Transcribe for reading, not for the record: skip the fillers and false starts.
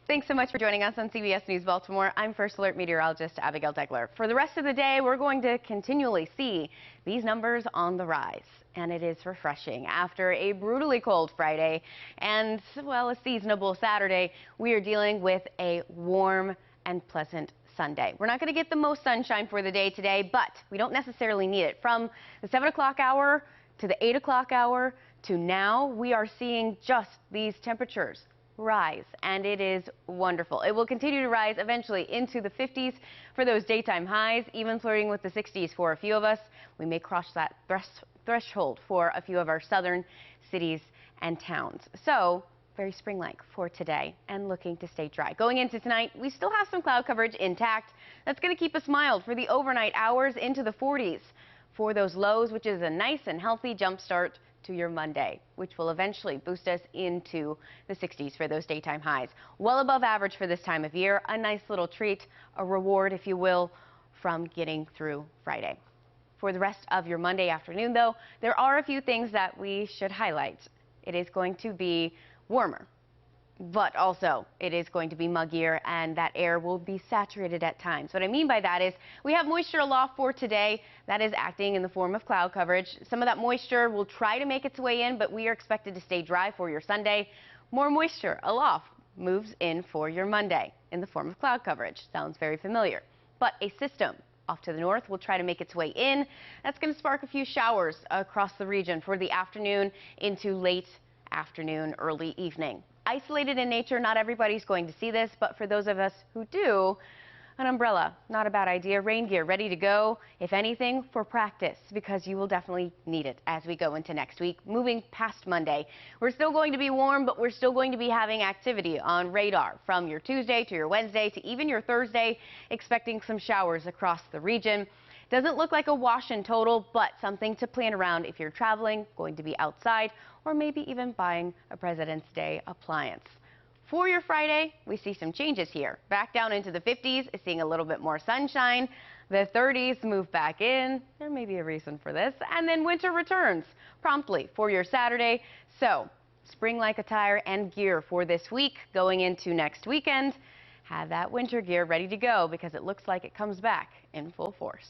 Thanks so much for joining us on CBS News Baltimore. I'm First Alert Meteorologist Abigail Degler. For the rest of the day, we're going to continually see these numbers on the rise. And it is refreshing. After a brutally cold Friday and, well, a seasonable Saturday, we are dealing with a warm and pleasant Sunday. We're not going to get the most sunshine for the day today, but we don't necessarily need it. From the 7 o'clock hour to the 8 o'clock hour to now, we are seeing just these temperatures rise, and it is wonderful. It will continue to rise eventually into the 50s for those daytime highs, even flirting with the 60s for a few of us. We may cross that threshold for a few of our southern cities and towns. So very spring-like for today and looking to stay dry. Going into tonight, we still have some cloud coverage intact. That's going to keep us mild for the overnight hours into the 40s for those lows, which is a nice and healthy jump start to your Monday, which will eventually boost us into the 60s for those daytime highs. Well above average for this time of year. A nice little treat, a reward, if you will, from getting through Friday. For the rest of your Monday afternoon, though, there are a few things that we should highlight. It is going to be warmer, but also it is going to be muggier, and that air will be saturated at times. What I mean by that is we have moisture aloft for today that is acting in the form of cloud coverage. Some of that moisture will try to make its way in, but we are expected to stay dry for your Sunday. More moisture aloft moves in for your Monday in the form of cloud coverage. Sounds very familiar. But a system off to the north will try to make its way in. That's going to spark a few showers across the region for the afternoon into late afternoon, early evening. Isolated in nature, not everybody's going to see this, but for those of us who do, an umbrella, not a bad idea. Rain gear ready to go, if anything, for practice, because you will definitely need it as we go into next week. Moving past Monday, we're still going to be warm, but we're still going to be having activity on radar from your Tuesday to your Wednesday to even your Thursday, expecting some showers across the region. Doesn't look like a wash in total, but something to plan around if you're traveling, going to be outside, or maybe even buying a President's Day appliance. For your Friday, we see some changes here. Back down into the 50s, seeing a little bit more sunshine. The 30s move back in. There may be a reason for this. And then winter returns promptly for your Saturday. So spring-like attire and gear for this week. Going into next weekend, have that winter gear ready to go because it looks like it comes back in full force.